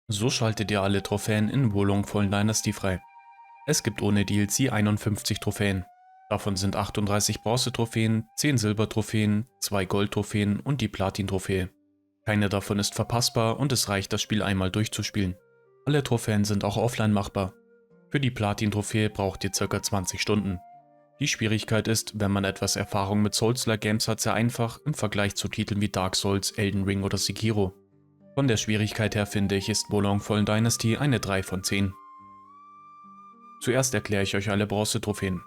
So schaltet ihr alle Trophäen in Wolong Fallen Dynasty frei. Es gibt ohne DLC 51 Trophäen. Davon sind 38 Bronze-Trophäen, 10 Silber-Trophäen, 2 Gold-Trophäen und die Platin-Trophäe. Keine davon ist verpassbar und es reicht, das Spiel einmal durchzuspielen. Alle Trophäen sind auch offline machbar. Für die Platin-Trophäe braucht ihr ca. 20 Stunden. Die Schwierigkeit ist, wenn man etwas Erfahrung mit Souls-like Games hat, sehr einfach im Vergleich zu Titeln wie Dark Souls, Elden Ring oder Sekiro. Von der Schwierigkeit her finde ich, ist Wolong Fallen Dynasty eine 3 von 10. Zuerst erkläre ich euch alle Bronze-Trophäen.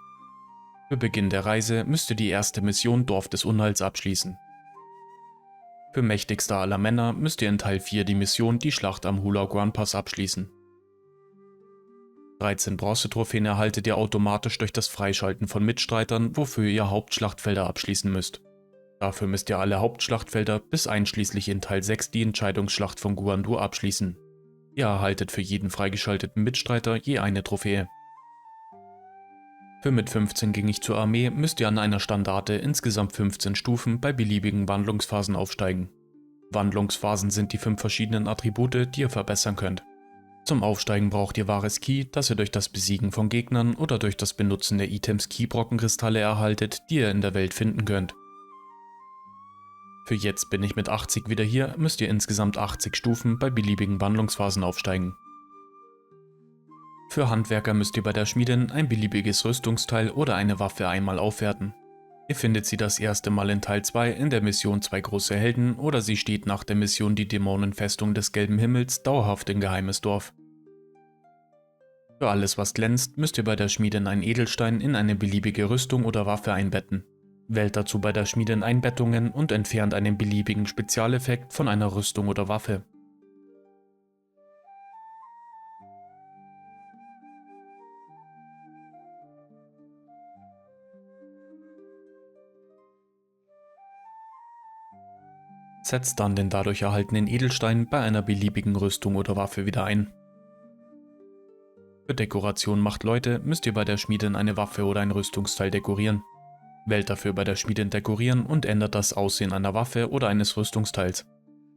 Für Beginn der Reise müsst ihr die erste Mission Dorf des Unheils abschließen. Für mächtigster aller Männer müsst ihr in Teil 4 die Mission Die Schlacht am Hulaguan Pass abschließen. 13 Bronze-Trophäen erhaltet ihr automatisch durch das Freischalten von Mitstreitern, wofür ihr Hauptschlachtfelder abschließen müsst. Dafür müsst ihr alle Hauptschlachtfelder bis einschließlich in Teil 6 die Entscheidungsschlacht von Guandu abschließen. Ihr erhaltet für jeden freigeschalteten Mitstreiter je eine Trophäe. Für mit 15 ging ich zur Armee müsst ihr an einer Standarte insgesamt 15 Stufen bei beliebigen Wandlungsphasen aufsteigen. Wandlungsphasen sind die 5 verschiedenen Attribute, die ihr verbessern könnt. Zum Aufsteigen braucht ihr wahres Ki, das ihr durch das Besiegen von Gegnern oder durch das Benutzen der Items Ki-Brockenkristalle erhaltet, die ihr in der Welt finden könnt. Für jetzt bin ich mit 80 wieder hier, müsst ihr insgesamt 80 Stufen bei beliebigen Wandlungsphasen aufsteigen. Für Handwerker müsst ihr bei der Schmiedin ein beliebiges Rüstungsteil oder eine Waffe einmal aufwerten. Ihr findet sie das erste Mal in Teil 2 in der Mission Zwei große Helden oder sie steht nach der Mission Die Dämonenfestung des Gelben Himmels dauerhaft in Geheimes Dorf. Für alles was glänzt, müsst ihr bei der Schmiedin einen Edelstein in eine beliebige Rüstung oder Waffe einbetten. Wählt dazu bei der Schmiedin Einbettungen und entfernt einen beliebigen Spezialeffekt von einer Rüstung oder Waffe. Setzt dann den dadurch erhaltenen Edelstein bei einer beliebigen Rüstung oder Waffe wieder ein. Für Dekoration macht Leute müsst ihr bei der Schmiedin eine Waffe oder ein Rüstungsteil dekorieren. Wählt dafür bei der Schmiedin Dekorieren und ändert das Aussehen einer Waffe oder eines Rüstungsteils.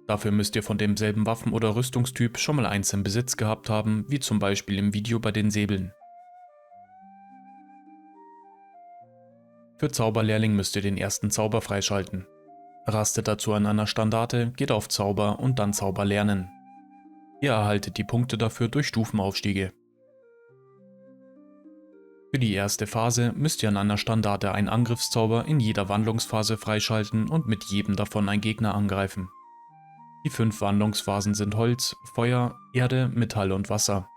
Dafür müsst ihr von demselben Waffen- oder Rüstungstyp schon mal eins im Besitz gehabt haben, wie zum Beispiel im Video bei den Säbeln. Für Zauberlehrling müsst ihr den ersten Zauber freischalten. Rastet dazu an einer Standarte, geht auf Zauber und dann Zauber lernen. Ihr erhaltet die Punkte dafür durch Stufenaufstiege. Für die erste Phase müsst ihr an einer Standarte einen Angriffszauber in jeder Wandlungsphase freischalten und mit jedem davon einen Gegner angreifen. Die 5 Wandlungsphasen sind Holz, Feuer, Erde, Metall und Wasser.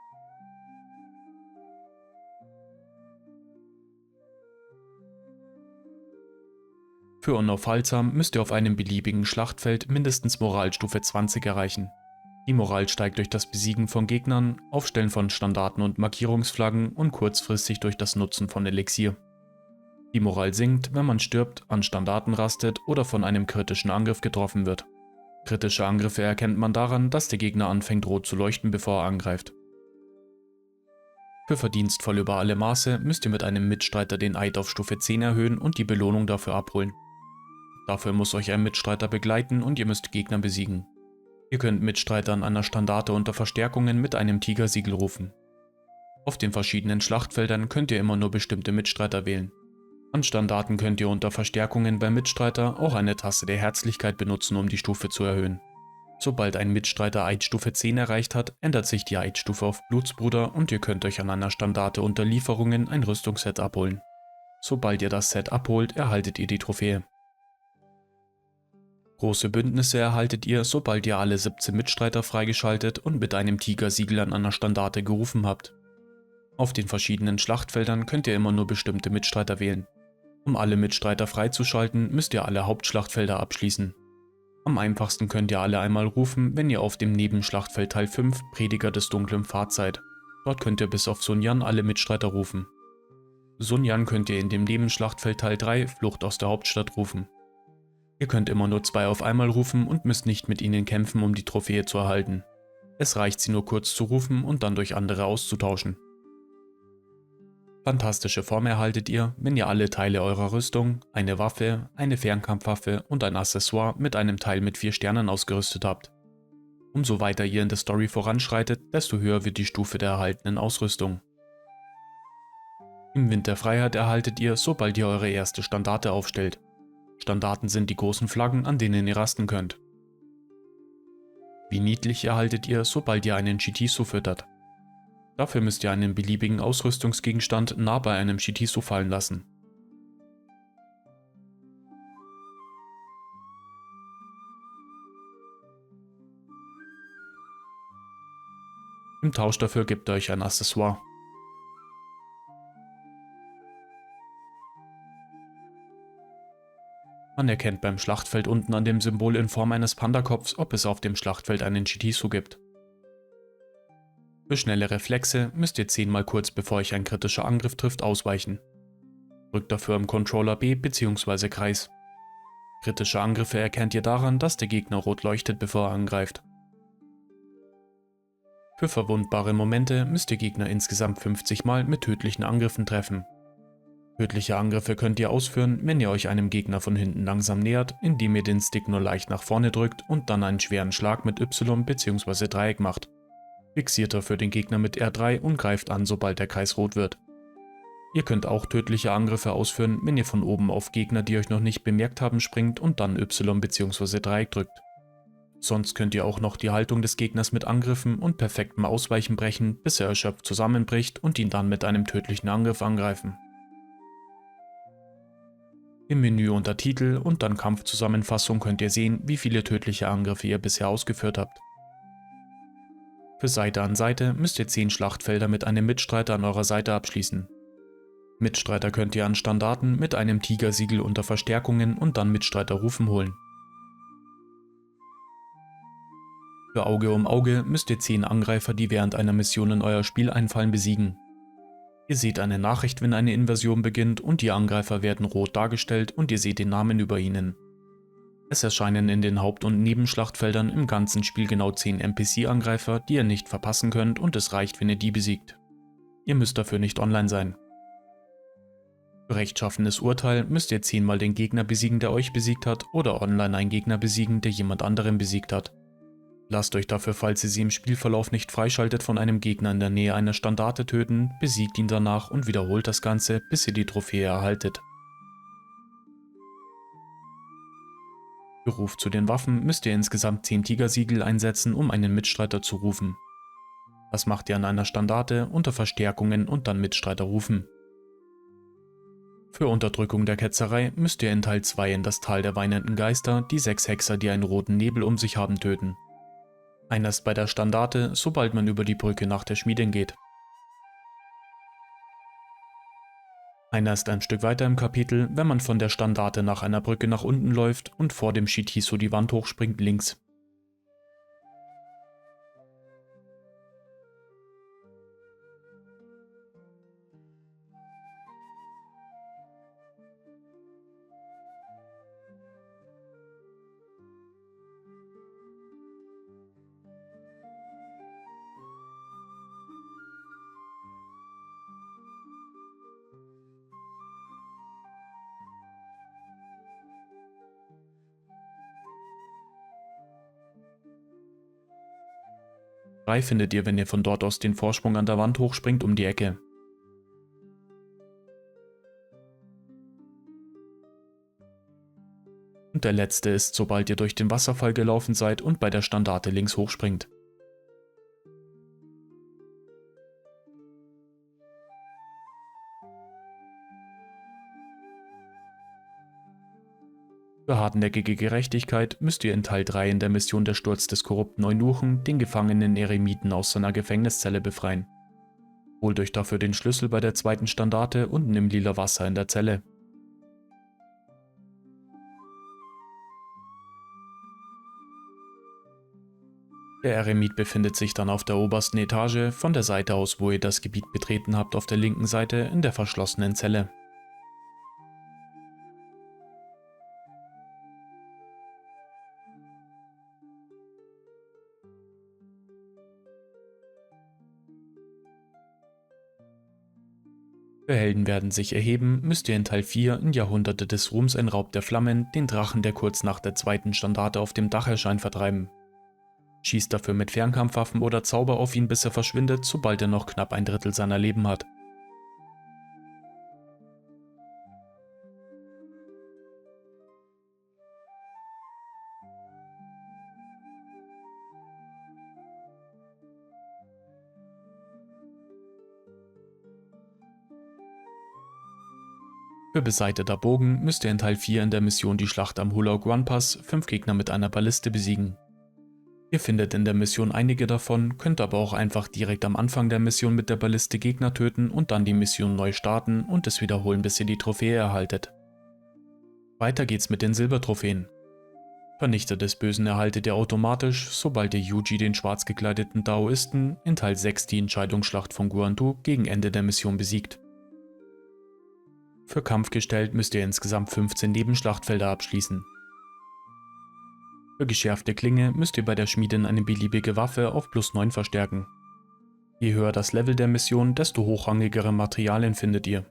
Für unaufhaltsam müsst ihr auf einem beliebigen Schlachtfeld mindestens Moralstufe 20 erreichen. Die Moral steigt durch das Besiegen von Gegnern, Aufstellen von Standarten und Markierungsflaggen und kurzfristig durch das Nutzen von Elixier. Die Moral sinkt, wenn man stirbt, an Standarten rastet oder von einem kritischen Angriff getroffen wird. Kritische Angriffe erkennt man daran, dass der Gegner anfängt rot zu leuchten, bevor er angreift. Für verdienstvoll über alle Maße müsst ihr mit einem Mitstreiter den Eid auf Stufe 10 erhöhen und die Belohnung dafür abholen. Dafür muss euch ein Mitstreiter begleiten und ihr müsst Gegner besiegen. Ihr könnt Mitstreiter an einer Standarte unter Verstärkungen mit einem Tigersiegel rufen. Auf den verschiedenen Schlachtfeldern könnt ihr immer nur bestimmte Mitstreiter wählen. An Standarten könnt ihr unter Verstärkungen beim Mitstreiter auch eine Taste der Herzlichkeit benutzen, um die Stufe zu erhöhen. Sobald ein Mitstreiter Eidstufe 10 erreicht hat, ändert sich die Eidstufe auf Blutsbruder und ihr könnt euch an einer Standarte unter Lieferungen ein Rüstungsset abholen. Sobald ihr das Set abholt, erhaltet ihr die Trophäe. Große Bündnisse erhaltet ihr, sobald ihr alle 17 Mitstreiter freigeschaltet und mit einem Tigersiegel an einer Standarte gerufen habt. Auf den verschiedenen Schlachtfeldern könnt ihr immer nur bestimmte Mitstreiter wählen. Um alle Mitstreiter freizuschalten, müsst ihr alle Hauptschlachtfelder abschließen. Am einfachsten könnt ihr alle einmal rufen, wenn ihr auf dem Nebenschlachtfeld Teil 5 Prediger des dunklen Pfads seid. Dort könnt ihr bis auf Sun Yan alle Mitstreiter rufen. Sun Yan könnt ihr in dem Nebenschlachtfeld Teil 3 Flucht aus der Hauptstadt rufen. Ihr könnt immer nur 2 auf einmal rufen und müsst nicht mit ihnen kämpfen, um die Trophäe zu erhalten. Es reicht, sie nur kurz zu rufen und dann durch andere auszutauschen. Fantastische Form erhaltet ihr, wenn ihr alle Teile eurer Rüstung, eine Waffe, eine Fernkampfwaffe und ein Accessoire mit einem Teil mit 4 Sternen ausgerüstet habt. Umso weiter ihr in der Story voranschreitet, desto höher wird die Stufe der erhaltenen Ausrüstung. Im Wind der Freiheit erhaltet ihr, sobald ihr eure erste Standarte aufstellt. Standarten sind die großen Flaggen, an denen ihr rasten könnt. Wie niedlich erhaltet ihr, sobald ihr einen Shitisu füttert. Dafür müsst ihr einen beliebigen Ausrüstungsgegenstand nah bei einem Shitisu fallen lassen. Im Tausch dafür gebt ihr euch ein Accessoire. Man erkennt beim Schlachtfeld unten an dem Symbol in Form eines Pandakopfs, ob es auf dem Schlachtfeld einen Shitisu gibt. Für schnelle Reflexe müsst ihr 10-mal kurz bevor euch ein kritischer Angriff trifft ausweichen. Drückt dafür im Controller B bzw. Kreis. Kritische Angriffe erkennt ihr daran, dass der Gegner rot leuchtet, bevor er angreift. Für verwundbare Momente müsst ihr Gegner insgesamt 50 Mal mit tödlichen Angriffen treffen. Tödliche Angriffe könnt ihr ausführen, wenn ihr euch einem Gegner von hinten langsam nähert, indem ihr den Stick nur leicht nach vorne drückt und dann einen schweren Schlag mit Y bzw. Dreieck macht. Fixiert dafür den Gegner mit R3 und greift an, sobald der Kreis rot wird. Ihr könnt auch tödliche Angriffe ausführen, wenn ihr von oben auf Gegner, die euch noch nicht bemerkt haben, springt und dann Y bzw. Dreieck drückt. Sonst könnt ihr auch noch die Haltung des Gegners mit Angriffen und perfektem Ausweichen brechen, bis er erschöpft zusammenbricht und ihn dann mit einem tödlichen Angriff angreifen. Im Menü unter Titel und dann Kampfzusammenfassung könnt ihr sehen, wie viele tödliche Angriffe ihr bisher ausgeführt habt. Für Seite an Seite müsst ihr 10 Schlachtfelder mit einem Mitstreiter an eurer Seite abschließen. Mitstreiter könnt ihr an Standarten mit einem Tigersiegel unter Verstärkungen und dann Mitstreiterrufen holen. Für Auge um Auge müsst ihr 10 Angreifer, die während einer Mission in euer Spiel einfallen, besiegen. Ihr seht eine Nachricht, wenn eine Invasion beginnt und die Angreifer werden rot dargestellt und ihr seht den Namen über ihnen. Es erscheinen in den Haupt- und Nebenschlachtfeldern im ganzen Spiel genau 10 NPC-Angreifer, die ihr nicht verpassen könnt und es reicht, wenn ihr die besiegt. Ihr müsst dafür nicht online sein. Für rechtschaffenes Urteil müsst ihr 10-mal den Gegner besiegen, der euch besiegt hat, oder online einen Gegner besiegen, der jemand anderen besiegt hat. Lasst euch dafür, falls ihr sie im Spielverlauf nicht freischaltet, von einem Gegner in der Nähe einer Standarte töten, besiegt ihn danach und wiederholt das Ganze, bis ihr die Trophäe erhaltet. Für Ruf zu den Waffen müsst ihr insgesamt 10 Tigersiegel einsetzen, um einen Mitstreiter zu rufen. Das macht ihr an einer Standarte unter Verstärkungen und dann Mitstreiter rufen. Für Unterdrückung der Ketzerei müsst ihr in Teil 2 in das Tal der weinenden Geister die 6 Hexer, die einen roten Nebel um sich haben, töten. Einer ist bei der Standarte, sobald man über die Brücke nach der Schmiedin geht. Einer ist ein Stück weiter im Kapitel, wenn man von der Standarte nach einer Brücke nach unten läuft und vor dem Shitisu die Wand hochspringt, links. Drei findet ihr, wenn ihr von dort aus den Vorsprung an der Wand hochspringt, um die Ecke. Und der letzte ist, sobald ihr durch den Wasserfall gelaufen seid und bei der Standarte links hochspringt. Für hartnäckige Gerechtigkeit müsst ihr in Teil 3 in der Mission der Sturz des korrupten Eunuchen den gefangenen Eremiten aus seiner Gefängniszelle befreien. Holt euch dafür den Schlüssel bei der zweiten Standarte unten im lila Wasser in der Zelle. Der Eremit befindet sich dann auf der obersten Etage, von der Seite aus, wo ihr das Gebiet betreten habt, auf der linken Seite in der verschlossenen Zelle. Für Helden werden sich erheben, müsst ihr in Teil 4 in Jahrhunderte des Ruhms ein Raub der Flammen den Drachen, der kurz nach der zweiten Standarte auf dem Dach erscheint, vertreiben. Schießt dafür mit Fernkampfwaffen oder Zauber auf ihn, bis er verschwindet, sobald er noch knapp ein Drittel seiner Leben hat. Für beseiteter Bogen müsst ihr in Teil 4 in der Mission die Schlacht am Hulog One Pass 5 Gegner mit einer Balliste besiegen. Ihr findet in der Mission einige davon, könnt aber auch einfach direkt am Anfang der Mission mit der Balliste Gegner töten und dann die Mission neu starten und es wiederholen, bis ihr die Trophäe erhaltet. Weiter geht's mit den Silbertrophäen. Vernichter des Bösen erhaltet ihr automatisch, sobald ihr Yuji, den schwarz gekleideten Daoisten, in Teil 6 die Entscheidungsschlacht von Guandu gegen Ende der Mission besiegt. Für Kampf gestellt müsst ihr insgesamt 15 Nebenschlachtfelder abschließen. Für geschärfte Klinge müsst ihr bei der Schmiedin eine beliebige Waffe auf +9 verstärken. Je höher das Level der Mission, desto hochrangigere Materialien findet ihr.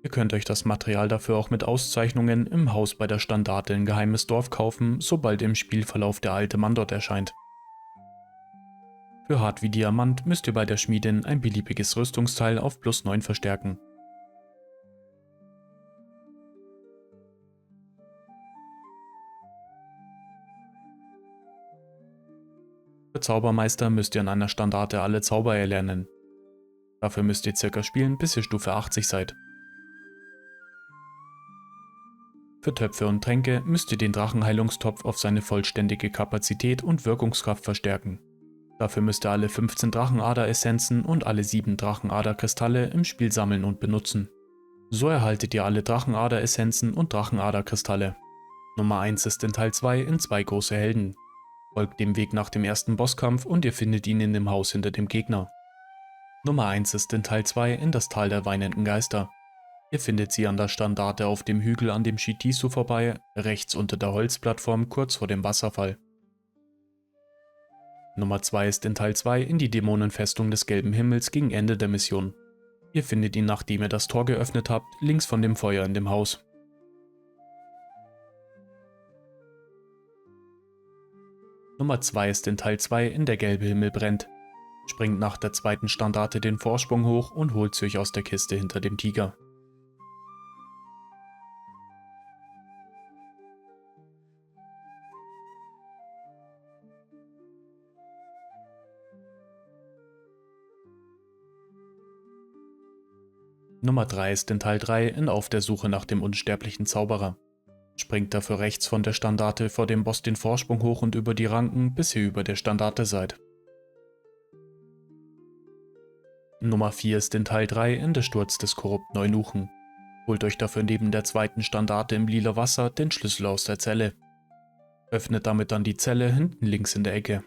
Ihr könnt euch das Material dafür auch mit Auszeichnungen im Haus bei der Standarte in Geheimes Dorf kaufen, sobald im Spielverlauf der alte Mann dort erscheint. Für Hart wie Diamant müsst ihr bei der Schmiedin ein beliebiges Rüstungsteil auf +9 verstärken. Für Zaubermeister müsst ihr an einer Standarte alle Zauber erlernen. Dafür müsst ihr circa spielen, bis ihr Stufe 80 seid. Für Töpfe und Tränke müsst ihr den Drachenheilungstopf auf seine vollständige Kapazität und Wirkungskraft verstärken. Dafür müsst ihr alle 15 Drachenader-Essenzen und alle 7 Drachenader-Kristalle im Spiel sammeln und benutzen. So erhaltet ihr alle Drachenader-Essenzen und Drachenader-Kristalle. Nummer 1 ist in Teil 2 in 2 große Helden. Folgt dem Weg nach dem ersten Bosskampf und ihr findet ihn in dem Haus hinter dem Gegner. Nummer 1 ist in Teil 2 in das Tal der weinenden Geister. Ihr findet sie an der Standarte auf dem Hügel an dem Shitisu vorbei, rechts unter der Holzplattform kurz vor dem Wasserfall. Nummer 2 ist in Teil 2 in die Dämonenfestung des Gelben Himmels gegen Ende der Mission. Ihr findet ihn, nachdem ihr das Tor geöffnet habt, links von dem Feuer in dem Haus. Nummer 2 ist in Teil 2 in der Gelbe Himmel brennt. Springt nach der zweiten Standarte den Vorsprung hoch und holt sie euch aus der Kiste hinter dem Tiger. Nummer 3 ist in Teil 3 in Auf der Suche nach dem unsterblichen Zauberer. Springt dafür rechts von der Standarte vor dem Boss den Vorsprung hoch und über die Ranken, bis ihr über der Standarte seid. Nummer 4 ist in Teil 3 in der Sturz des korrupten Eunuchen. Holt euch dafür neben der zweiten Standarte im lila Wasser den Schlüssel aus der Zelle. Öffnet damit dann die Zelle hinten links in der Ecke.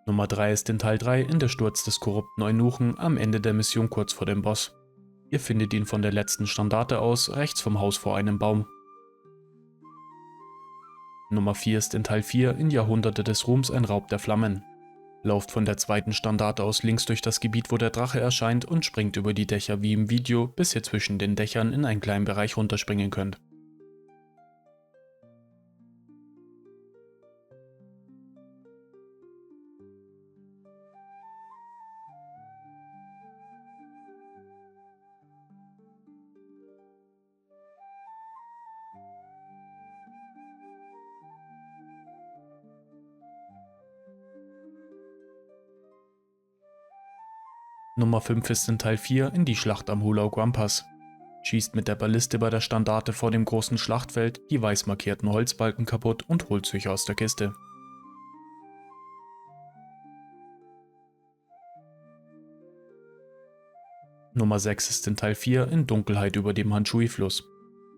Nummer 3 ist in Teil 3 in der Sturz des korrupten Eunuchen am Ende der Mission kurz vor dem Boss. Ihr findet ihn von der letzten Standarte aus rechts vom Haus vor einem Baum. Nummer 4 ist in Teil 4 in Jahrhunderte des Ruhms ein Raub der Flammen. Lauft von der zweiten Standarte aus links durch das Gebiet, wo der Drache erscheint und springt über die Dächer wie im Video, bis ihr zwischen den Dächern in einen kleinen Bereich runterspringen könnt. Nummer 5 ist in Teil 4 in die Schlacht am Hulog One Pass. Schießt mit der Balliste bei der Standarte vor dem großen Schlachtfeld die weiß markierten Holzbalken kaputt und holt sich aus der Kiste. Nummer 6 ist in Teil 4 in Dunkelheit über dem Hanshui-Fluss.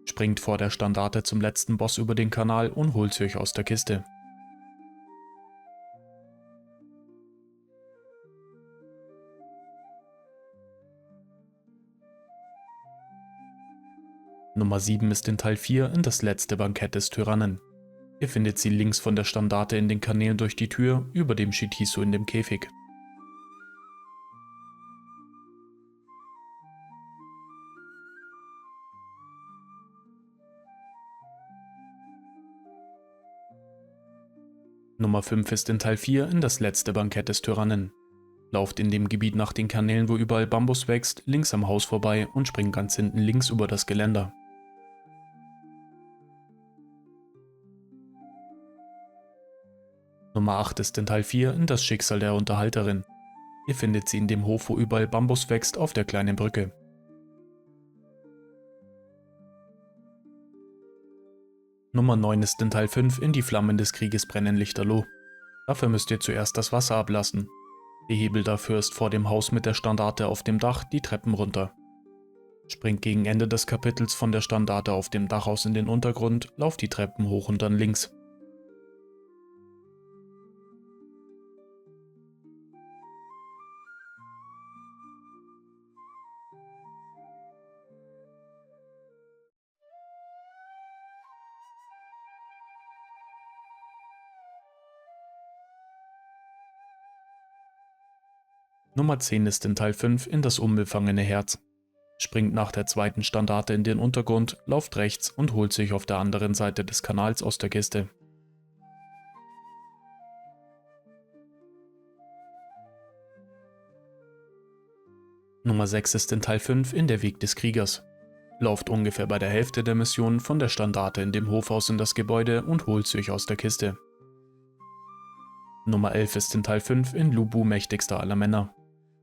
Springt vor der Standarte zum letzten Boss über den Kanal und holt sie euch aus der Kiste. Nummer 7 ist in Teil 4 in das letzte Bankett des Tyrannen. Ihr findet sie links von der Standarte in den Kanälen durch die Tür, über dem Shitisu in dem Käfig. Nummer 5 ist in Teil 4 in das letzte Bankett des Tyrannen. Lauft in dem Gebiet nach den Kanälen, wo überall Bambus wächst, links am Haus vorbei und springt ganz hinten links über das Geländer. Nummer 8 ist in Teil 4 in das Schicksal der Unterhalterin. Ihr findet sie in dem Hof, wo überall Bambus wächst, auf der kleinen Brücke. Nummer 9 ist in Teil 5 in die Flammen des Krieges brennen Lichterloh. Dafür müsst ihr zuerst das Wasser ablassen. Der Hebel dafür ist vor dem Haus mit der Standarte auf dem Dach die Treppen runter. Springt gegen Ende des Kapitels von der Standarte auf dem Dach aus in den Untergrund, lauft die Treppen hoch und dann links. Nummer 10 ist in Teil 5 in das unbefangene Herz. Springt nach der zweiten Standarte in den Untergrund, lauft rechts und holt sich auf der anderen Seite des Kanals aus der Kiste. Nummer 6 ist in Teil 5 in der Weg des Kriegers. Lauft ungefähr bei der Hälfte der Mission von der Standarte in dem Hof aus in das Gebäude und holt sich aus der Kiste. Nummer 11 ist in Teil 5 in Lubu mächtigster aller Männer.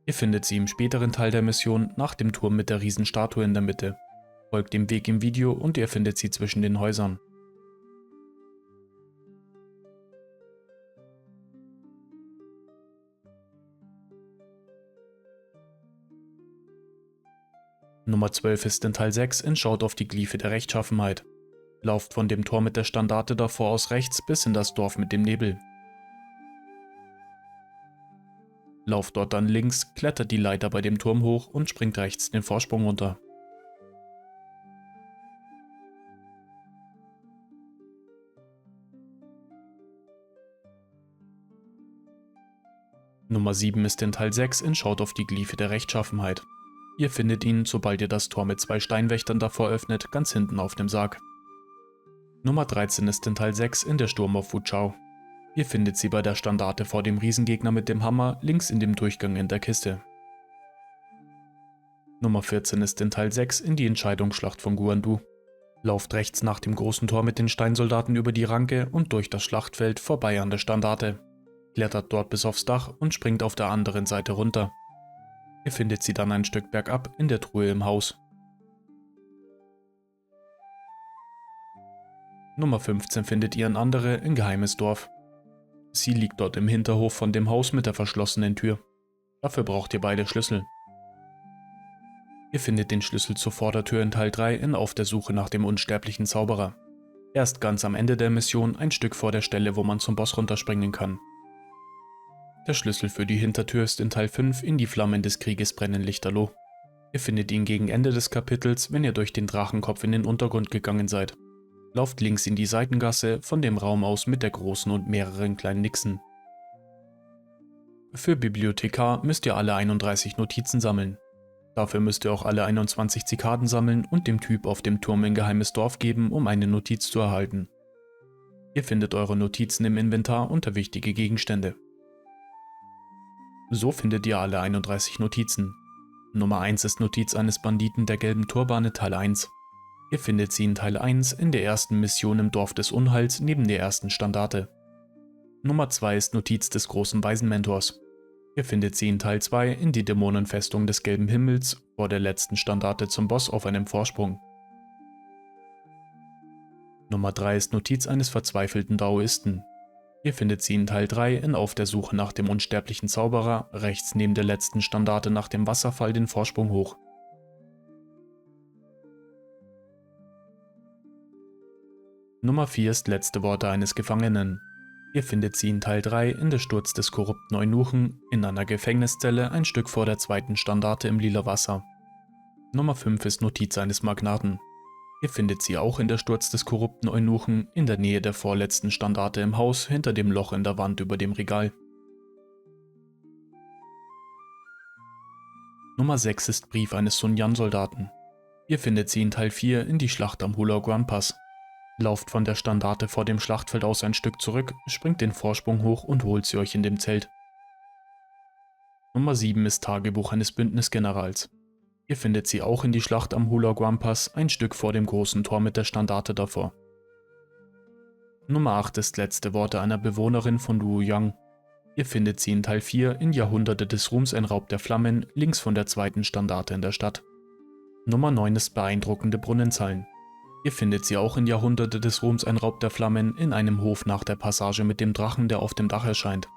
Ihr findet sie im späteren Teil der Mission nach dem Turm mit der Riesenstatue in der Mitte. Folgt dem Weg im Video und ihr findet sie zwischen den Häusern. Nummer 12 ist in Teil 6 in Schaut auf die Glyphe der Rechtschaffenheit. Lauft von dem Tor mit der Standarte davor aus rechts bis in das Dorf mit dem Nebel. Lauft dort dann links, klettert die Leiter bei dem Turm hoch und springt rechts den Vorsprung runter. Nummer 7 ist in Teil 6 in Schaut auf die Glyphe der Rechtschaffenheit. Ihr findet ihn, sobald ihr das Tor mit 2 Steinwächtern davor öffnet, ganz hinten auf dem Sarg. Nummer 13 ist in Teil 6 in der Sturm auf Fuchao. Ihr findet sie bei der Standarte vor dem Riesengegner mit dem Hammer, links in dem Durchgang in der Kiste. Nummer 14 ist in Teil 6 in die Entscheidungsschlacht von Guandu. Lauft rechts nach dem großen Tor mit den Steinsoldaten über die Ranke und durch das Schlachtfeld vorbei an der Standarte. Klettert dort bis aufs Dach und springt auf der anderen Seite runter. Ihr findet sie dann ein Stück bergab in der Truhe im Haus. Nummer 15 findet ihr ein andere, ein geheimes Dorf. Sie liegt dort im Hinterhof von dem Haus mit der verschlossenen Tür. Dafür braucht ihr beide Schlüssel. Ihr findet den Schlüssel zur Vordertür in Teil 3 in Auf der Suche nach dem unsterblichen Zauberer. Erst ganz am Ende der Mission, ein Stück vor der Stelle, wo man zum Boss runterspringen kann. Der Schlüssel für die Hintertür ist in Teil 5 in die Flammen des Krieges brennen Lichterloh. Ihr findet ihn gegen Ende des Kapitels, wenn ihr durch den Drachenkopf in den Untergrund gegangen seid. Lauft links in die Seitengasse, von dem Raum aus mit der großen und mehreren kleinen Nixen. Für Bibliothekar müsst ihr alle 31 Notizen sammeln. Dafür müsst ihr auch alle 21 Zikaden sammeln und dem Typ auf dem Turm ein geheimes Dorf geben, um eine Notiz zu erhalten. Ihr findet eure Notizen im Inventar unter wichtige Gegenstände. So findet ihr alle 31 Notizen. Nummer 1 ist Notiz eines Banditen der gelben Turbane Teil 1. Ihr findet sie in Teil 1 in der ersten Mission im Dorf des Unheils neben der ersten Standarte. Nummer 2 ist Notiz des großen Waisenmentors. Ihr findet sie in Teil 2 in die Dämonenfestung des gelben Himmels vor der letzten Standarte zum Boss auf einem Vorsprung. Nummer 3 ist Notiz eines verzweifelten Daoisten. Ihr findet sie in Teil 3 in Auf der Suche nach dem unsterblichen Zauberer, rechts neben der letzten Standarte nach dem Wasserfall den Vorsprung hoch. Nummer 4 ist Letzte Worte eines Gefangenen. Ihr findet sie in Teil 3 in der Sturz des korrupten Eunuchen, in einer Gefängniszelle ein Stück vor der zweiten Standarte im lila Wasser. Nummer 5 ist Notiz eines Magnaten. Ihr findet sie auch in der Sturz des korrupten Eunuchen, in der Nähe der vorletzten Standarte im Haus, hinter dem Loch in der Wand über dem Regal. Nummer 6 ist Brief eines Sun Yan-Soldaten. Ihr findet sie in Teil 4 in die Schlacht am Hulaguan Pass. Lauft von der Standarte vor dem Schlachtfeld aus ein Stück zurück, springt den Vorsprung hoch und holt sie euch in dem Zelt. Nummer 7 ist Tagebuch eines Bündnisgenerals. Ihr findet sie auch in die Schlacht am Hulaguam Pass, ein Stück vor dem großen Tor mit der Standarte davor. Nummer 8 ist Letzte Worte einer Bewohnerin von Luoyang. Ihr findet sie in Teil 4 in Jahrhunderte des Ruhms ein Raub der Flammen, links von der zweiten Standarte in der Stadt. Nummer 9 ist Beeindruckende Brunnenzeilen. Ihr findet sie auch in Jahrhunderte des Ruhms ein Raub der Flammen in einem Hof nach der Passage mit dem Drachen, der auf dem Dach erscheint.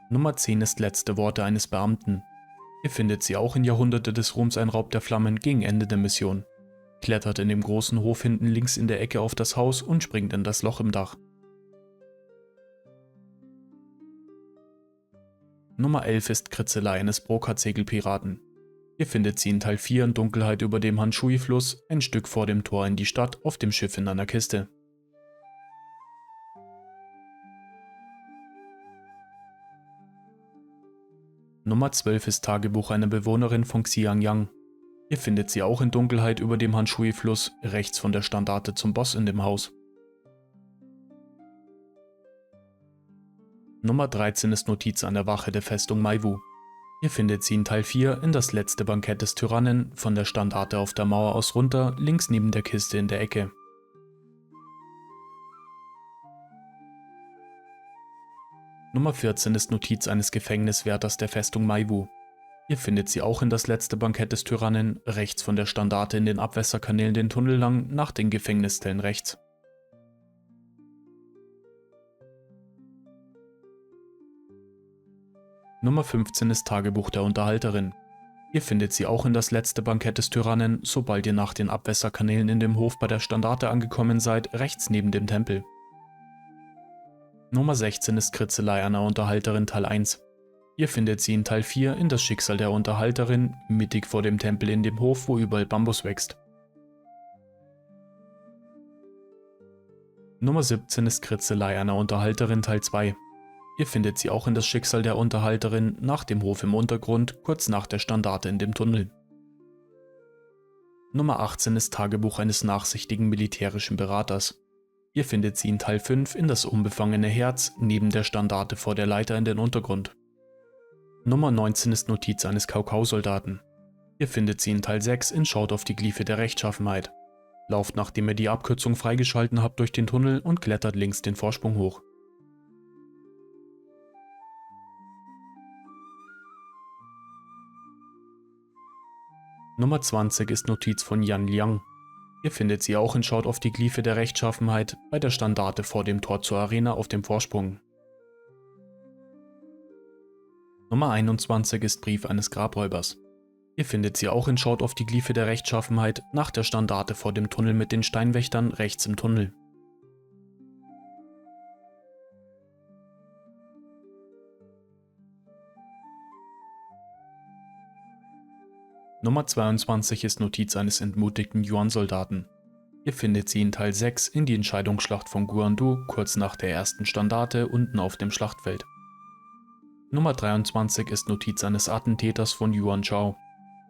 Nummer 10 ist Letzte Worte eines Beamten. Ihr findet sie auch in Jahrhunderte des Ruhms ein Raub der Flammen gegen Ende der Mission. Klettert in dem großen Hof hinten links in der Ecke auf das Haus und springt in das Loch im Dach. Nummer 11 ist Kritzelei eines Brokat-Segelpiraten. Ihr findet sie in Teil 4 in Dunkelheit über dem Hanshui-Fluss, ein Stück vor dem Tor in die Stadt, auf dem Schiff in einer Kiste. Nummer 12 ist Tagebuch einer Bewohnerin von Xiangyang. Ihr findet sie auch in Dunkelheit über dem Hanshui-Fluss, rechts von der Standarte zum Boss in dem Haus. Nummer 13 ist Notiz an der Wache der Festung Maiwu. Ihr findet sie in Teil 4 in das letzte Bankett des Tyrannen, von der Standarte auf der Mauer aus runter, links neben der Kiste in der Ecke. Nummer 14 ist Notiz eines Gefängniswärters der Festung Maiwu. Ihr findet sie auch in das letzte Bankett des Tyrannen, rechts von der Standarte in den Abwässerkanälen den Tunnel lang, nach den Gefängniszellen rechts. Nummer 15 ist Tagebuch der Unterhalterin. Ihr findet sie auch in das letzte Bankett des Tyrannen, sobald ihr nach den Abwässerkanälen in dem Hof bei der Standarte angekommen seid, rechts neben dem Tempel. Nummer 16 ist Kritzelei einer Unterhalterin Teil 1. Ihr findet sie in Teil 4 in das Schicksal der Unterhalterin, mittig vor dem Tempel in dem Hof, wo überall Bambus wächst. Nummer 17 ist Kritzelei einer Unterhalterin Teil 2. Ihr findet sie auch in das Schicksal der Unterhalterin, nach dem Hof im Untergrund, kurz nach der Standarte in dem Tunnel. Nummer 18 ist Tagebuch eines nachsichtigen militärischen Beraters. Ihr findet sie in Teil 5 in das unbefangene Herz, neben der Standarte vor der Leiter in den Untergrund. Nummer 19 ist Notiz eines Kaukau-Soldaten. Ihr findet sie in Teil 6 in Schaut auf die Glyphe der Rechtschaffenheit. Lauft, nachdem ihr die Abkürzung freigeschalten habt, durch den Tunnel und klettert links den Vorsprung hoch. Nummer 20 ist Notiz von Yan Liang. Ihr findet sie auch in Schaut auf die Glyphe der Rechtschaffenheit bei der Standarte vor dem Tor zur Arena auf dem Vorsprung. Nummer 21 ist Brief eines Grabräubers. Ihr findet sie auch in Schaut auf die Glyphe der Rechtschaffenheit nach der Standarte vor dem Tunnel mit den Steinwächtern rechts im Tunnel. Nummer 22 ist Notiz eines entmutigten Yuan-Soldaten. Ihr findet sie in Teil 6 in die Entscheidungsschlacht von Guandu, kurz nach der ersten Standarte unten auf dem Schlachtfeld. Nummer 23 ist Notiz eines Attentäters von Yuan Shao.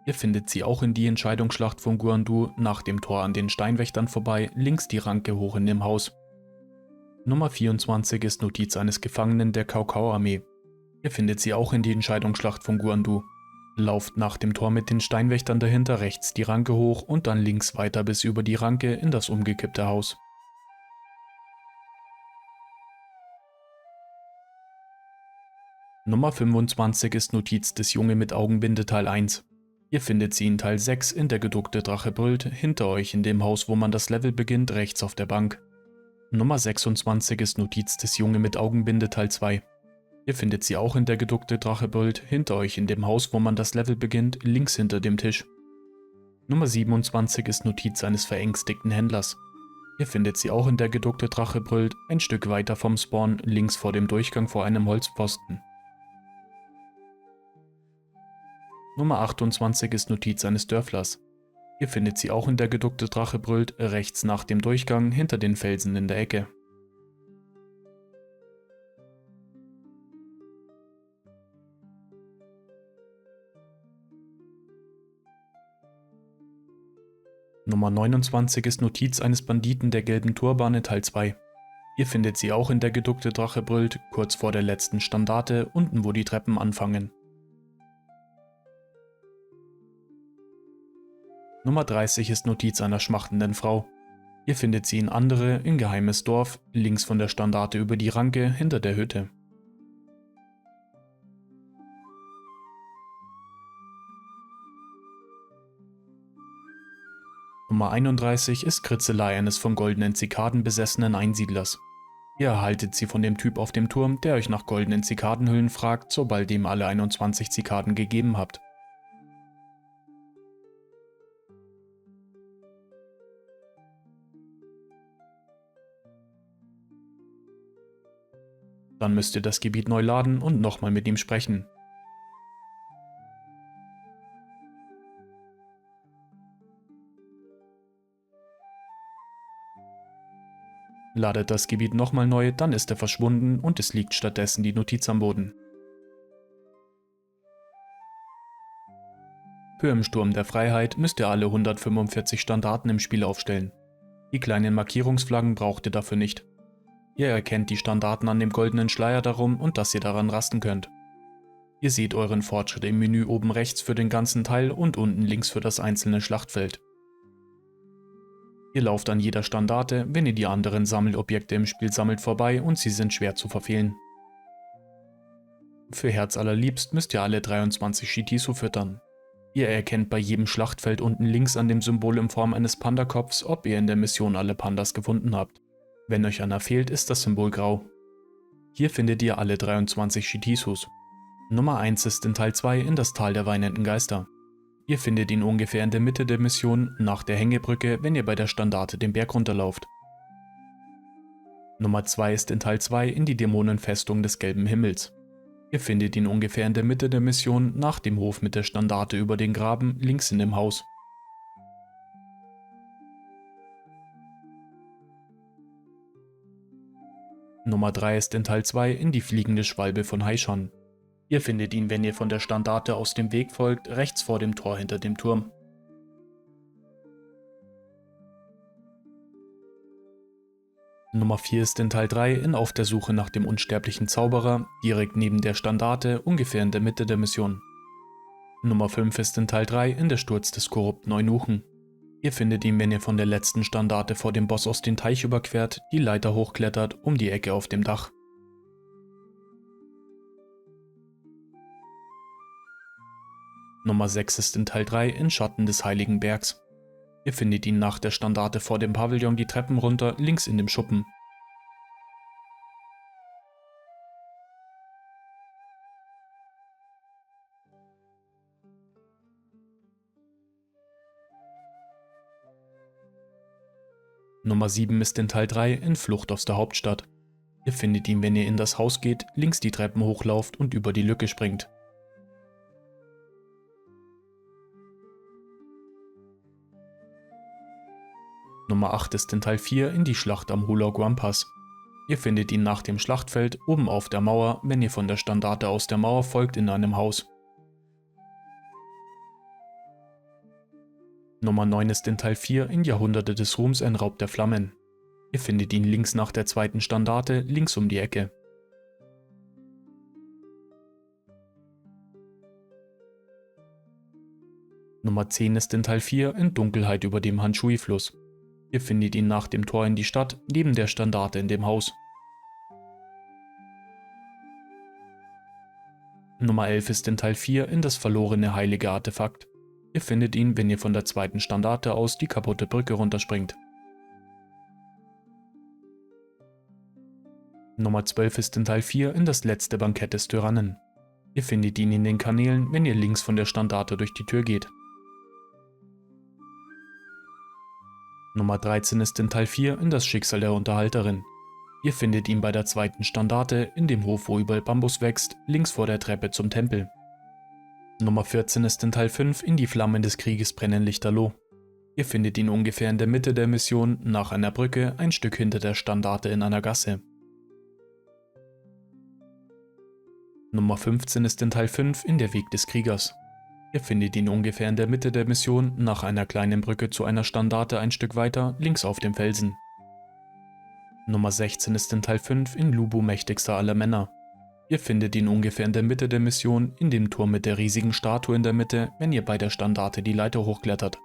Ihr findet sie auch in die Entscheidungsschlacht von Guandu, nach dem Tor an den Steinwächtern vorbei, links die Ranke hoch in dem Haus. Nummer 24 ist Notiz eines Gefangenen der Cao-Cao-Armee. Ihr findet sie auch in die Entscheidungsschlacht von Guandu. Lauft nach dem Tor mit den Steinwächtern dahinter rechts die Ranke hoch und dann links weiter bis über die Ranke in das umgekippte Haus. Nummer 25 ist Notiz des Junge mit Augenbinde Teil 1. Ihr findet sie in Teil 6 in der geduckte Drache brüllt, hinter euch in dem Haus, wo man das Level beginnt, rechts auf der Bank. Nummer 26 ist Notiz des Junge mit Augenbinde Teil 2. Ihr findet sie auch in der geduckte Drache brüllt, hinter euch in dem Haus, wo man das Level beginnt, links hinter dem Tisch. Nummer 27 ist Notiz eines verängstigten Händlers. Ihr findet sie auch in der geduckte Drache brüllt, ein Stück weiter vom Spawn, links vor dem Durchgang vor einem Holzpfosten. Nummer 28 ist Notiz eines Dörflers. Ihr findet sie auch in der geduckte Drache brüllt, rechts nach dem Durchgang hinter den Felsen in der Ecke. Nummer 29 ist Notiz eines Banditen der gelben Turbane Teil 2. Ihr findet sie auch in der geduckte Drache brüllt, kurz vor der letzten Standarte, unten wo die Treppen anfangen. Nummer 30 ist Notiz einer schmachtenden Frau. Ihr findet sie in Andere, in Geheimes Dorf, links von der Standarte über die Ranke, hinter der Hütte. Nummer 31 ist Kritzelei eines von goldenen Zikaden besessenen Einsiedlers. Ihr erhaltet sie von dem Typ auf dem Turm, der euch nach goldenen Zikadenhüllen fragt, sobald ihr ihm alle 21 Zikaden gegeben habt. Dann müsst ihr das Gebiet neu laden und nochmal mit ihm sprechen. Ladet das Gebiet nochmal neu, dann ist er verschwunden und es liegt stattdessen die Notiz am Boden. Für im Sturm der Freiheit müsst ihr alle 145 Standarten im Spiel aufstellen. Die kleinen Markierungsflaggen braucht ihr dafür nicht. Ihr erkennt die Standarten an dem goldenen Schleier darum und dass ihr daran rasten könnt. Ihr seht euren Fortschritt im Menü oben rechts für den ganzen Teil und unten links für das einzelne Schlachtfeld. Ihr lauft an jeder Standarte, wenn ihr die anderen Sammelobjekte im Spiel sammelt, vorbei und sie sind schwer zu verfehlen. Für Herz allerliebst müsst ihr alle 23 Shitisu füttern. Ihr erkennt bei jedem Schlachtfeld unten links an dem Symbol in Form eines Pandakopfs, ob ihr in der Mission alle Pandas gefunden habt. Wenn euch einer fehlt, ist das Symbol grau. Hier findet ihr alle 23 Shitisus. Nummer 1 ist in Teil 2 in das Tal der weinenden Geister. Ihr findet ihn ungefähr in der Mitte der Mission, nach der Hängebrücke, wenn ihr bei der Standarte den Berg runterlauft. Nummer 2 ist in Teil 2 in die Dämonenfestung des gelben Himmels. Ihr findet ihn ungefähr in der Mitte der Mission, nach dem Hof mit der Standarte über den Graben, links in dem Haus. Nummer 3 ist in Teil 2 in die fliegende Schwalbe von Heishan. Ihr findet ihn, wenn ihr von der Standarte aus dem Weg folgt, rechts vor dem Tor hinter dem Turm. Nummer 4 ist in Teil 3 in Auf der Suche nach dem unsterblichen Zauberer, direkt neben der Standarte, ungefähr in der Mitte der Mission. Nummer 5 ist in Teil 3 in der Sturz des korrupten Eunuchen. Ihr findet ihn, wenn ihr von der letzten Standarte vor dem Boss aus den Teich überquert, die Leiter hochklettert, um die Ecke auf dem Dach. Nummer 6 ist in Teil 3 in Schatten des Heiligen Bergs. Ihr findet ihn nach der Standarte vor dem Pavillon die Treppen runter, links in dem Schuppen. Nummer 7 ist in Teil 3 in Flucht aus der Hauptstadt. Ihr findet ihn, wenn ihr in das Haus geht, links die Treppen hochlauft und über die Lücke springt. Nummer 8 ist in Teil 4 in die Schlacht am Hulaguam-Pass. Ihr findet ihn nach dem Schlachtfeld oben auf der Mauer, wenn ihr von der Standarte aus der Mauer folgt, in einem Haus. Nummer 9 ist in Teil 4 in Jahrhunderte des Ruhms ein Raub der Flammen. Ihr findet ihn links nach der zweiten Standarte, links um die Ecke. Nummer 10 ist in Teil 4 in Dunkelheit über dem Hanshui-Fluss. Ihr findet ihn nach dem Tor in die Stadt, neben der Standarte in dem Haus. Nummer 11 ist in Teil 4 in das verlorene heilige Artefakt. Ihr findet ihn, wenn ihr von der zweiten Standarte aus die kaputte Brücke runterspringt. Nummer 12 ist in Teil 4 in das letzte Bankett des Tyrannen. Ihr findet ihn in den Kanälen, wenn ihr links von der Standarte durch die Tür geht. Nummer 13 ist in Teil 4 in das Schicksal der Unterhalterin. Ihr findet ihn bei der zweiten Standarte, in dem Hof, wo überall Bambus wächst, links vor der Treppe zum Tempel. Nummer 14 ist in Teil 5 in die Flammen des Krieges brennen Lichterloh. Ihr findet ihn ungefähr in der Mitte der Mission, nach einer Brücke, ein Stück hinter der Standarte in einer Gasse. Nummer 15 ist in Teil 5 in der Weg des Kriegers. Ihr findet ihn ungefähr in der Mitte der Mission, nach einer kleinen Brücke zu einer Standarte ein Stück weiter, links auf dem Felsen. Nummer 16 ist in Teil 5 in Lubu mächtigster aller Männer. Ihr findet ihn ungefähr in der Mitte der Mission, in dem Turm mit der riesigen Statue in der Mitte, wenn ihr bei der Standarte die Leiter hochklettert.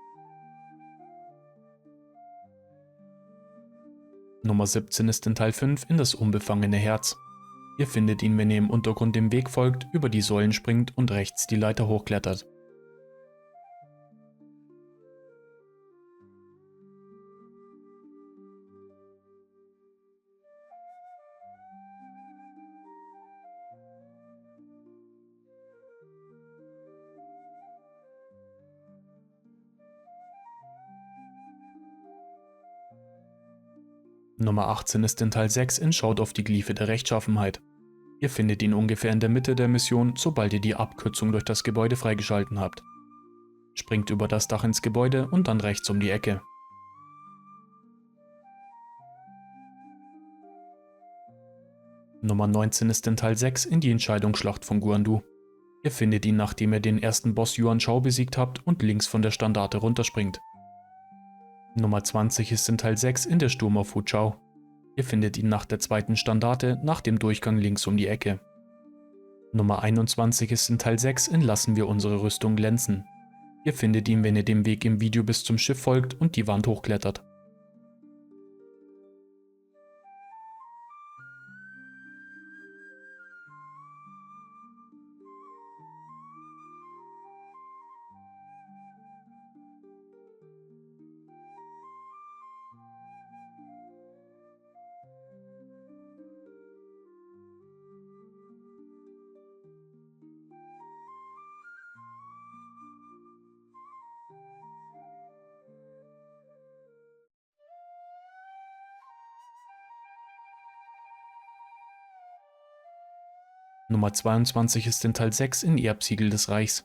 Nummer 17 ist in Teil 5 in das unbefangene Herz. Ihr findet ihn, wenn ihr im Untergrund dem Weg folgt, über die Säulen springt und rechts die Leiter hochklettert. Nummer 18 ist in Teil 6 in Schaut auf die Glyphe der Rechtschaffenheit. Ihr findet ihn ungefähr in der Mitte der Mission, sobald ihr die Abkürzung durch das Gebäude freigeschalten habt. Springt über das Dach ins Gebäude und dann rechts um die Ecke. Nummer 19 ist in Teil 6 in die Entscheidungsschlacht von Guandu. Ihr findet ihn, nachdem ihr den ersten Boss Yuan Shao besiegt habt und links von der Standarte runterspringt. Nummer 20 ist in Teil 6 in der Sturm auf Hu Chao. Ihr findet ihn nach der zweiten Standarte, nach dem Durchgang links um die Ecke. Nummer 21 ist in Teil 6 in Lassen wir unsere Rüstung glänzen. Ihr findet ihn, wenn ihr dem Weg im Video bis zum Schiff folgt und die Wand hochklettert. Nummer 22 ist in Teil 6 in Erbsiegel des Reichs.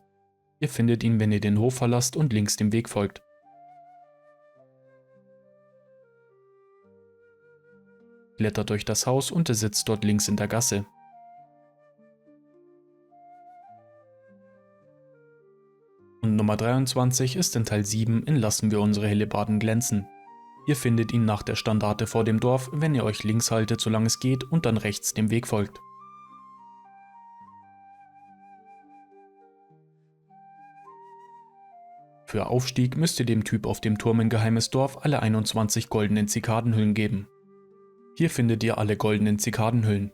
Ihr findet ihn, wenn ihr den Hof verlasst und links dem Weg folgt. Klettert durch das Haus und er sitzt dort links in der Gasse. Und Nummer 23 ist in Teil 7 in Lassen wir unsere Hellebarden glänzen. Ihr findet ihn nach der Standarte vor dem Dorf, wenn ihr euch links haltet, solange es geht, und dann rechts dem Weg folgt. Für Aufstieg müsst ihr dem Typ auf dem Turm in Geheimes Dorf alle 21 goldenen Zikadenhüllen geben. Hier findet ihr alle goldenen Zikadenhüllen.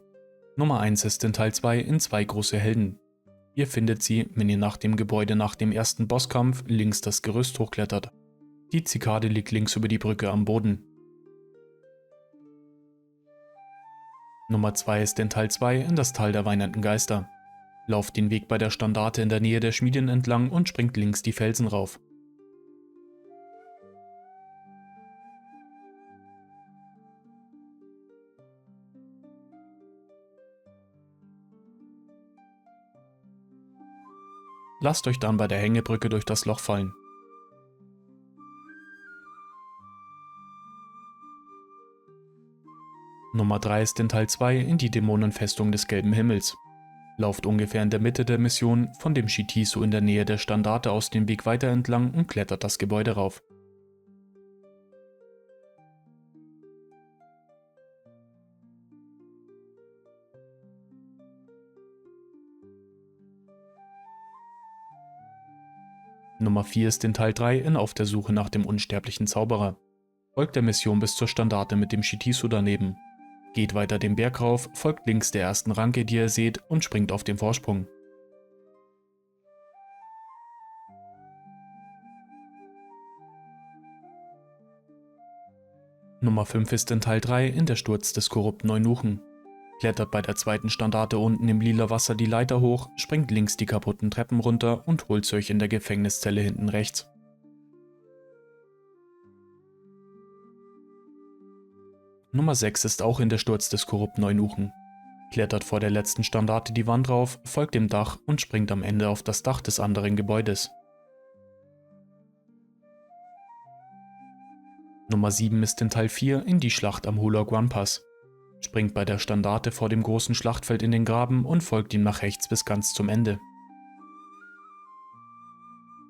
Nummer 1 ist in Teil 2 in 2 große Helden. Ihr findet sie, wenn ihr nach dem Gebäude nach dem ersten Bosskampf links das Gerüst hochklettert. Die Zikade liegt links über die Brücke am Boden. Nummer 2 ist in Teil 2 in das Tal der weinenden Geister. Lauft den Weg bei der Standarte in der Nähe der Schmiedin entlang und springt links die Felsen rauf. Lasst euch dann bei der Hängebrücke durch das Loch fallen. Nummer 3 ist in Teil 2 in die Dämonenfestung des gelben Himmels. Lauft ungefähr in der Mitte der Mission von dem Shitisu in der Nähe der Standarte aus dem Weg weiter entlang und klettert das Gebäude rauf. Nummer 4 ist in Teil 3 in Auf der Suche nach dem unsterblichen Zauberer. Folgt der Mission bis zur Standarte mit dem Shitisu daneben. Geht weiter den Berg rauf, folgt links der ersten Ranke, die ihr seht, und springt auf den Vorsprung. Nummer 5 ist in Teil 3 in der Sturz des korrupten Eunuchen. Klettert bei der zweiten Standarte unten im lila Wasser die Leiter hoch, springt links die kaputten Treppen runter und holt euch in der Gefängniszelle hinten rechts. Nummer 6 ist auch in der Sturz des korrupten Eunuchen. Klettert vor der letzten Standarte die Wand rauf, folgt dem Dach und springt am Ende auf das Dach des anderen Gebäudes. Nummer 7 ist in Teil 4 in die Schlacht am Hulaguan Pass. Springt bei der Standarte vor dem großen Schlachtfeld in den Graben und folgt ihm nach rechts bis ganz zum Ende.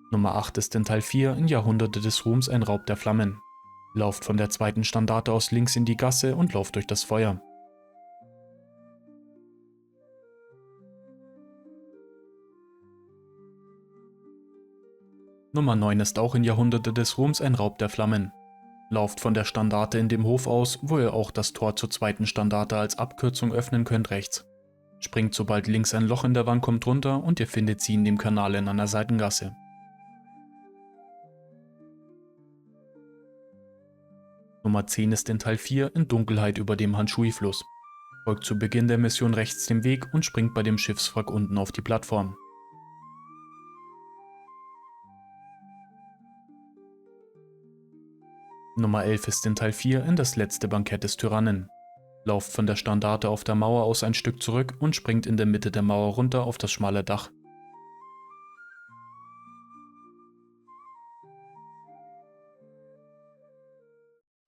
Nummer 8 ist in Teil 4 in Jahrhunderte des Ruhms ein Raub der Flammen. Lauft von der zweiten Standarte aus links in die Gasse und lauft durch das Feuer. Nummer 9 ist auch in Jahrhunderte des Ruhms ein Raub der Flammen. Lauft von der Standarte in dem Hof aus, wo ihr auch das Tor zur zweiten Standarte als Abkürzung öffnen könnt, rechts. Springt sobald links ein Loch in der Wand kommt runter und ihr findet sie in dem Kanal in einer Seitengasse. Nummer 10 ist in Teil 4 in Dunkelheit über dem Hanshui-Fluss. Folgt zu Beginn der Mission rechts dem Weg und springt bei dem Schiffswrack unten auf die Plattform. Nummer 11 ist in Teil 4 in das letzte Bankett des Tyrannen. Lauft von der Standarte auf der Mauer aus ein Stück zurück und springt in der Mitte der Mauer runter auf das schmale Dach.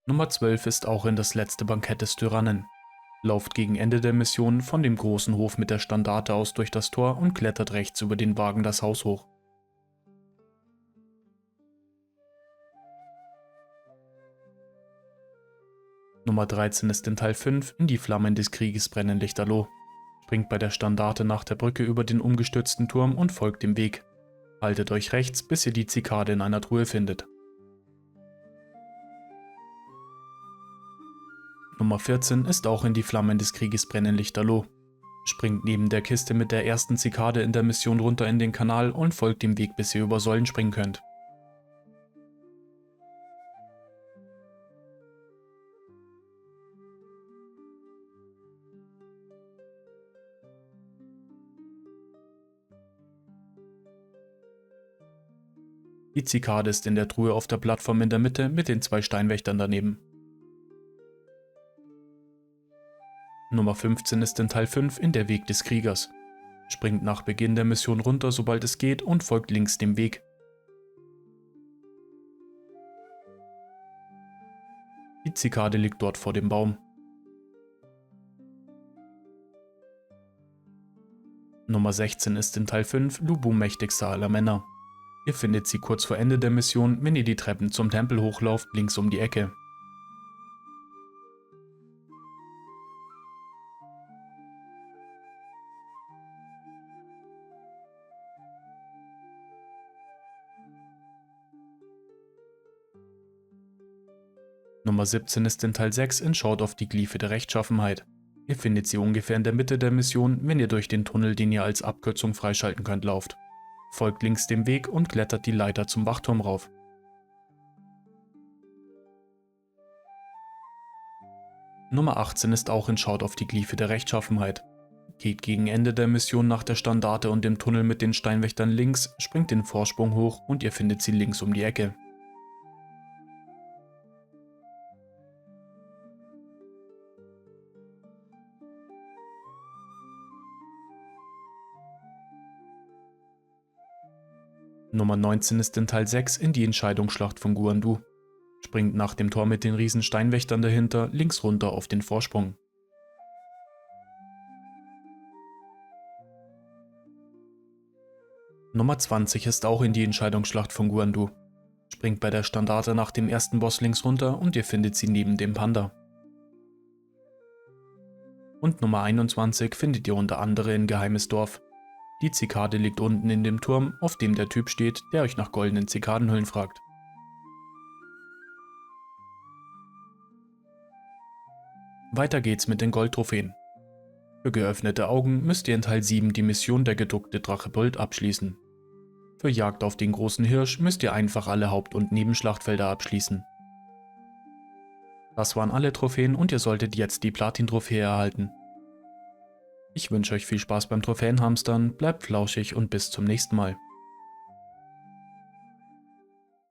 Nummer 12 ist auch in das letzte Bankett des Tyrannen. Lauft gegen Ende der Mission von dem großen Hof mit der Standarte aus durch das Tor und klettert rechts über den Wagen das Haus hoch. Nummer 13 ist in Teil 5 in die Flammen des Krieges brennen Lichterloh. Springt bei der Standarte nach der Brücke über den umgestürzten Turm und folgt dem Weg. Haltet euch rechts, bis ihr die Zikade in einer Truhe findet. Nummer 14 ist auch in die Flammen des Krieges brennen Lichterloh. Springt neben der Kiste mit der ersten Zikade in der Mission runter in den Kanal und folgt dem Weg, bis ihr über Säulen springen könnt. Die Zikade ist in der Truhe auf der Plattform in der Mitte mit den 2 Steinwächtern daneben. Nummer 15 ist in Teil 5 in der Weg des Kriegers. Springt nach Beginn der Mission runter, sobald es geht, und folgt links dem Weg. Die Zikade liegt dort vor dem Baum. Nummer 16 ist in Teil 5 Lu Bu mächtigster aller Männer. Ihr findet sie kurz vor Ende der Mission, wenn ihr die Treppen zum Tempel hochlauft, links um die Ecke. Nummer 17 ist in Teil 6 in Schaut auf die Glyphe der Rechtschaffenheit. Ihr findet sie ungefähr in der Mitte der Mission, wenn ihr durch den Tunnel, den ihr als Abkürzung freischalten könnt, lauft. Folgt links dem Weg und klettert die Leiter zum Wachturm rauf. Nummer 18 ist auch in Schaut auf die Glyphe der Rechtschaffenheit. Geht gegen Ende der Mission nach der Standarte und dem Tunnel mit den Steinwächtern links, springt den Vorsprung hoch und ihr findet sie links um die Ecke. Nummer 19 ist in Teil 6 in die Entscheidungsschlacht von Guandu. Springt nach dem Tor mit den riesen Steinwächtern dahinter links runter auf den Vorsprung. Nummer 20 ist auch in die Entscheidungsschlacht von Guandu. Springt bei der Standarte nach dem ersten Boss links runter und ihr findet sie neben dem Panda. Und Nummer 21 findet ihr unter anderem in Geheimes Dorf. Die Zikade liegt unten in dem Turm, auf dem der Typ steht, der euch nach goldenen Zikadenhüllen fragt. Weiter geht's mit den Goldtrophäen. Für geöffnete Augen müsst ihr in Teil 7 die Mission der geduckte Drache Bult abschließen. Für Jagd auf den großen Hirsch müsst ihr einfach alle Haupt- und Nebenschlachtfelder abschließen. Das waren alle Trophäen und ihr solltet jetzt die Platin-Trophäe erhalten. Ich wünsche euch viel Spaß beim Trophäenhamstern, bleibt flauschig und bis zum nächsten Mal.